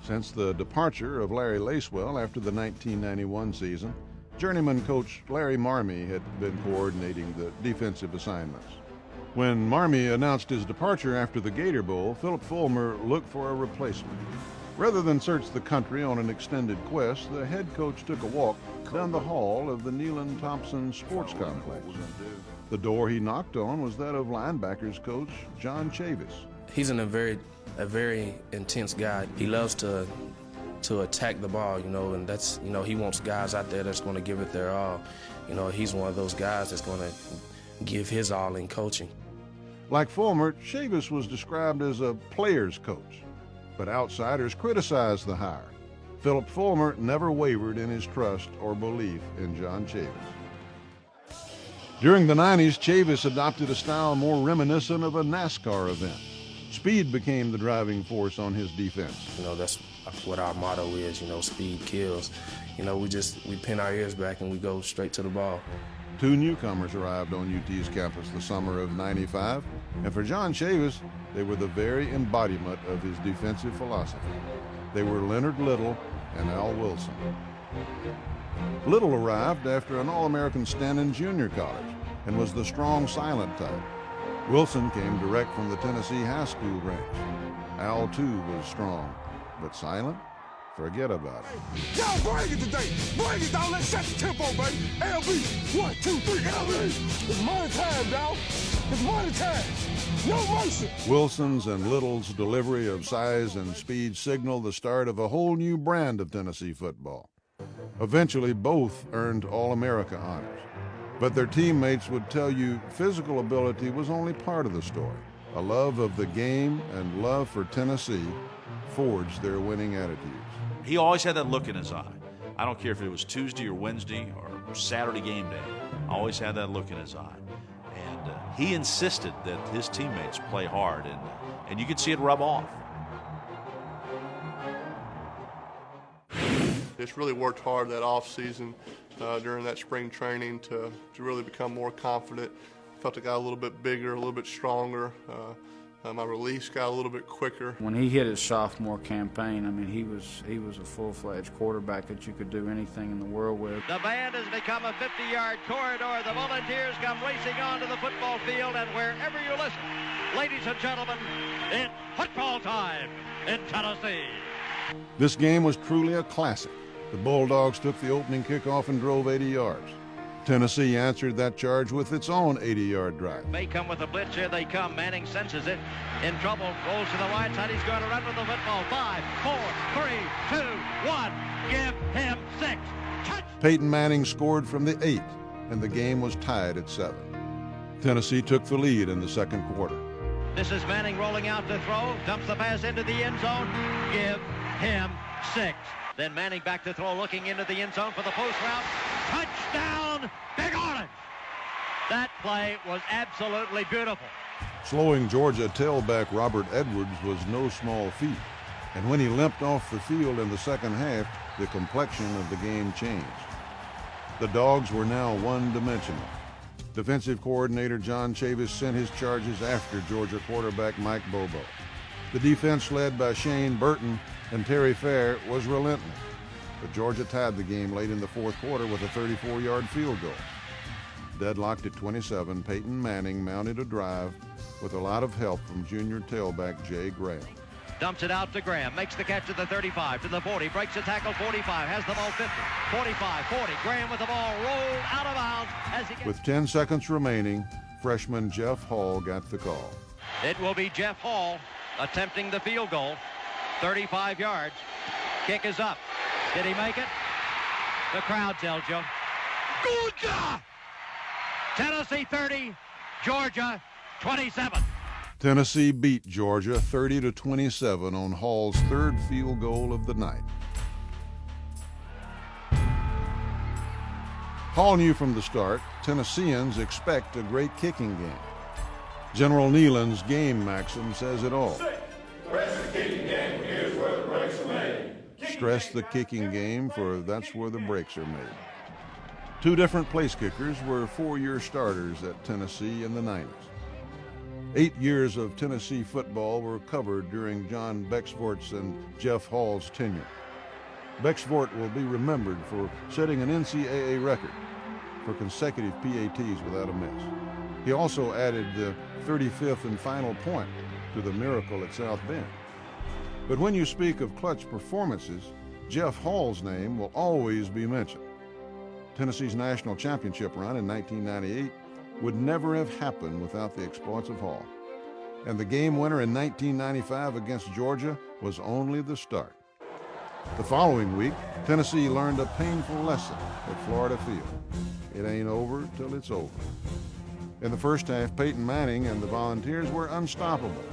Since the departure of Larry Lacewell after the 1991 season, journeyman coach Larry Marmie had been coordinating the defensive assignments. When Marmie announced his departure after the Gator Bowl, Philip Fulmer looked for a replacement. Rather than search the country on an extended quest, the head coach took a walk down the hall of the Neyland-Thompson Sports Complex. The door he knocked on was that of linebackers coach John Chavis. He's a very intense guy. He loves to attack the ball, and that's, he wants guys out there that's going to give it their all. He's one of those guys that's going to give his all in coaching. Like Fulmer, Chavis was described as a player's coach, but outsiders criticized the hire. Philip Fulmer never wavered in his trust or belief in John Chavis. During the 90s, Chavis adopted a style more reminiscent of a NASCAR event. Speed became the driving force on his defense. That's what our motto is, speed kills. We pin our ears back and we go straight to the ball. 2 newcomers arrived on UT's campus the summer of '95, and for John Chavis, they were the very embodiment of his defensive philosophy. They were Leonard Little and Al Wilson. Little arrived after an All-American stint in junior college and was the strong, silent type. Wilson came direct from the Tennessee high school ranks. Al, too, was strong, but silent? Forget about it. Y'all bring it today. Bring it, dog. Let's set the tempo, baby. LB, 1, 2, 3, LB. It's money time, dog. It's money time. No mercy. Wilson's and Little's delivery of size and speed signaled the start of a whole new brand of Tennessee football. Eventually, both earned All-America honors. But their teammates would tell you physical ability was only part of the story. A love of the game and love for Tennessee forged their winning attitudes. He always had that look in his eye. I don't care if it was Tuesday or Wednesday or Saturday game day. Always had that look in his eye. And he insisted that his teammates play hard, and you could see it rub off. Just really worked hard that off season during that spring training to really become more confident. Felt I got a little bit bigger, a little bit stronger. My release got a little bit quicker. When he hit his sophomore campaign, he was a full-fledged quarterback that you could do anything in the world with. The band has become a 50-yard corridor. The Volunteers come racing onto the football field, and wherever you listen, ladies and gentlemen, it's football time in Tennessee. This game was truly a classic. The Bulldogs took the opening kickoff and drove 80 yards. Tennessee answered that charge with its own 80-yard drive. May come with a blitz. Here they come. Manning senses it. In trouble. Rolls to the right side. He's going to run with the football. 5, 4, 3, 2, 1. Give him 6. Touch. Peyton Manning scored from the 8, and the game was tied at 7. Tennessee took the lead in the second quarter. This is Manning rolling out to throw. Dumps the pass into the end zone. Give him 6. Then Manning back to throw, looking into the end zone for the post route. Touchdown, Big Orange! That play was absolutely beautiful. Slowing Georgia tailback Robert Edwards was no small feat. And when he limped off the field in the second half, the complexion of the game changed. The Dogs were now one-dimensional. Defensive coordinator John Chavis sent his charges after Georgia quarterback Mike Bobo. The defense, led by Shane Burton and Terry Fair, was relentless. But Georgia tied the game late in the fourth quarter with a 34-yard field goal. Deadlocked at 27, Peyton Manning mounted a drive with a lot of help from junior tailback Jay Graham. Dumps it out to Graham, makes the catch at the 35, to the 40, breaks the tackle, 45, has the ball 50, 45, 40. Graham with the ball rolled out of bounds as he gets... With 10 seconds remaining, freshman Jeff Hall got the call. It will be Jeff Hall attempting the field goal, 35 yards. Kick is up. Did he make it? The crowd tells you. Georgia! Tennessee 30, Georgia 27. Tennessee beat Georgia 30-27 on Hall's third field goal of the night. Hall knew from the start Tennesseans expect a great kicking game. General Neyland's game maxim says it all. Stress the kicking game, here's where the breaks are made. Stress the kicking game, for that's where the breaks are made. 2 different place kickers were 4-year starters at Tennessee in the 90s. 8 years of Tennessee football were covered during John Becksvort's and Jeff Hall's tenure. Becksvort will be remembered for setting an NCAA record for consecutive PATs without a miss. He also added the 35th and final point to the miracle at South Bend. But when you speak of clutch performances, Jeff Hall's name will always be mentioned. Tennessee's national championship run in 1998 would never have happened without the exploits of Hall. And the game winner in 1995 against Georgia was only the start. The following week, Tennessee learned a painful lesson at Florida Field. It ain't over till it's over. In the first half, Peyton Manning and the Volunteers were unstoppable.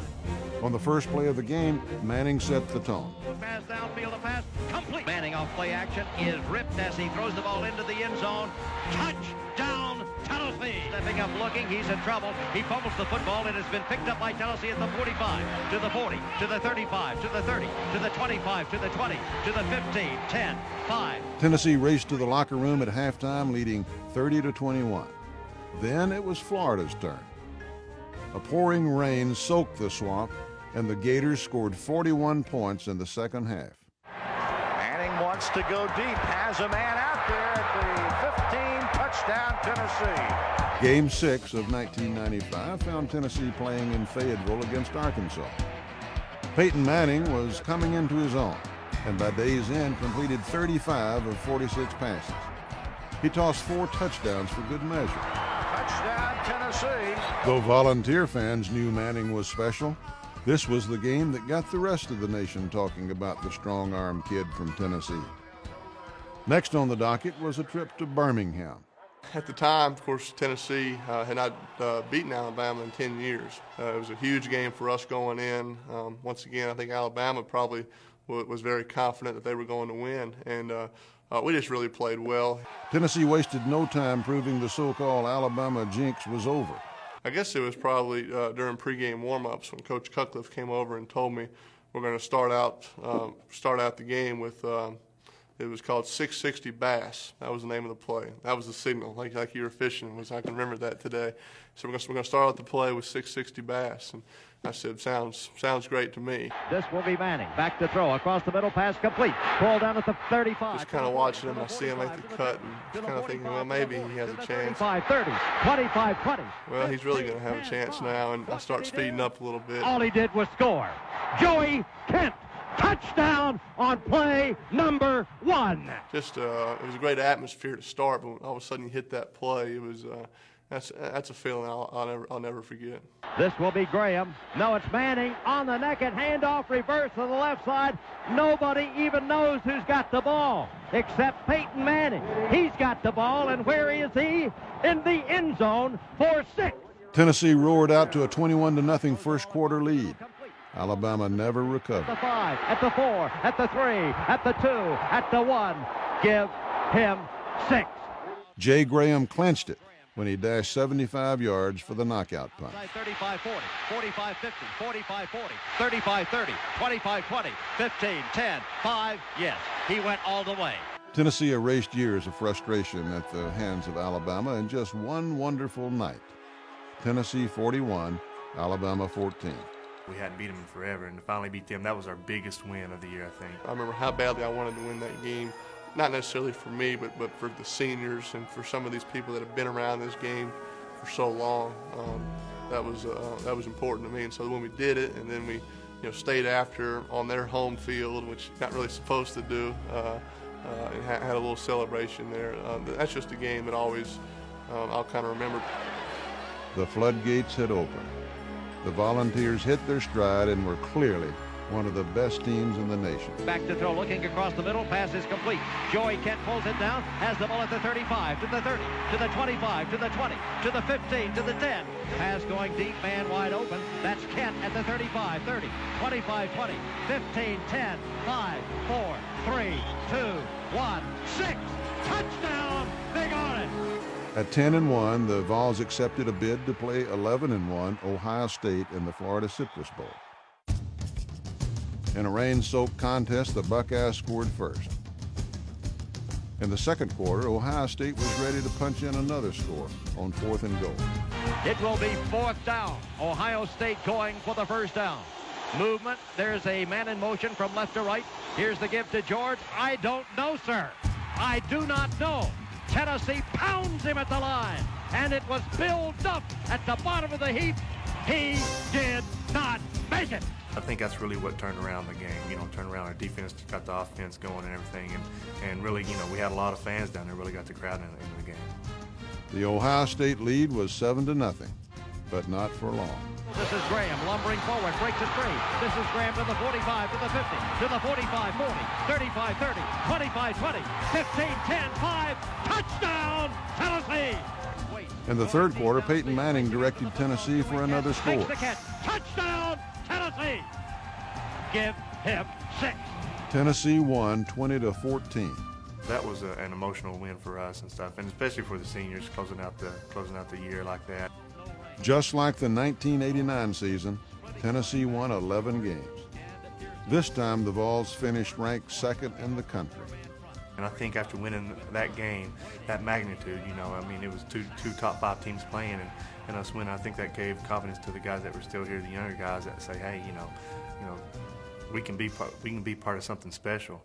On the first play of the game, Manning set the tone. Pass downfield, a pass complete. Manning off play action is ripped as he throws the ball into the end zone. Touchdown, Tennessee. Stepping up, looking, he's in trouble. He fumbles the football. It has been picked up by Tennessee at the 45, to the 40, to the 35, to the 30, to the 25, to the 20, to the 15, 10, 5. Tennessee raced to the locker room at halftime, leading 30-21. Then it was Florida's turn. A pouring rain soaked the swamp, and the Gators scored 41 points in the second half. Manning wants to go deep, has a man out there at the 15, touchdown Tennessee. Game 6 of 1995 found Tennessee playing in Fayetteville against Arkansas. Peyton Manning was coming into his own, and by day's end completed 35 of 46 passes. He tossed 4 touchdowns for good measure. Touchdown Tennessee. Though Volunteer fans knew Manning was special, this was the game that got the rest of the nation talking about the strong-arm kid from Tennessee. Next on the docket was a trip to Birmingham. At the time, of course, Tennessee had not beaten Alabama in 10 years. It was a huge game for us going in. Once again, I think Alabama probably was very confident that they were going to win, and we just really played well. Tennessee wasted no time proving the so-called Alabama jinx was over. I guess it was probably during pregame warm-ups when Coach Cutcliffe came over and told me we're going to start out the game with it was called 660 bass. That was the name of the play. That was the signal, like you were fishing. I can remember that today. So we're going to start out the play with 660 bass, and I said, sounds great to me. This will be Manning. Back to throw. Across the middle, pass complete. Ball down at the 35. Just kind of watching him. I see him make the cut and just kind of thinking, well, maybe he has a chance. 25-30, 25-20. Well, he's really going to have a chance now, and I start speeding up a little bit. All he did was score. Joey Kent. Touchdown on play number 1. Just it was a great atmosphere to start, but when all of a sudden you hit that play, it was that's a feeling I'll never forget. This will be Graham. No, it's Manning on the naked handoff, reverse to the left side. Nobody even knows who's got the ball except Peyton Manning. He's got the ball, and where is he? In the end zone for 6. Tennessee roared out to a 21-0 first quarter lead. Alabama never recovered. At the 5, at the 4, at the 3, at the 2, at the 1. Give him 6. Jay Graham clinched it when he dashed 75 yards for the knockout punt. 35-40, 45-50, 45-40, 35-30, 25-20, 15-10, 5. Yes, he went all the way. Tennessee erased years of frustration at the hands of Alabama in just one wonderful night. Tennessee 41, Alabama 14. We hadn't beat them in forever, and to finally beat them, that was our biggest win of the year, I think. I remember how badly I wanted to win that game, not necessarily for me, but for the seniors and for some of these people that have been around this game for so long. That was important to me, and so when we did it, and then we stayed after on their home field, which you're not really supposed to do, and had a little celebration there. That's just a game that always I'll kind of remember. The floodgates had opened. The Volunteers hit their stride and were clearly one of the best teams in the nation. Back to throw, looking across the middle, pass is complete. Joey Kent pulls it down, has the ball at the 35, to the 30, to the 25, to the 20, to the 15, to the 10. Pass going deep, man wide open. That's Kent at the 35, 30, 25, 20, 15, 10, 5, 4, 3, 2, 1, 6. Touchdown! They got it! At 10-1, the Vols accepted a bid to play 11-1 Ohio State in the Florida Citrus Bowl. In a rain-soaked contest, the Buckeyes scored first. In the second quarter, Ohio State was ready to punch in another score on 4th and goal. It will be 4th down. Ohio State going for the first down. Movement. There's a man in motion from left to right. Here's the give to George. I don't know, sir. I do not know. Tennessee pounds him at the line. And it was Bill Duff at the bottom of the heap. He did not make it. I think that's really what turned around the game. Turned around our defense, got the offense going and everything. And really, we had a lot of fans down there, really got the crowd into the game. The Ohio State lead was 7-0, but not for long. This is Graham lumbering forward, breaks it free. This is Graham to the 45, to the 50, to the 45, 40, 35, 30, 25, 20, 15, 10, 5. Touchdown, Tennessee! In the third quarter, Peyton Manning directed Tennessee for another score. Makes the catch. Touchdown, Tennessee! Give him 6. Tennessee won 20-14. That was an emotional win for us and stuff, and especially for the seniors closing out the year like that. Just like the 1989 season, Tennessee won 11 games. This time, the Vols finished ranked 2nd in the country. And I think after winning that game, that magnitude, it was two top 5 teams playing, and us winning, I think that gave confidence to the guys that were still here, the younger guys that say, hey, we can be part of something special.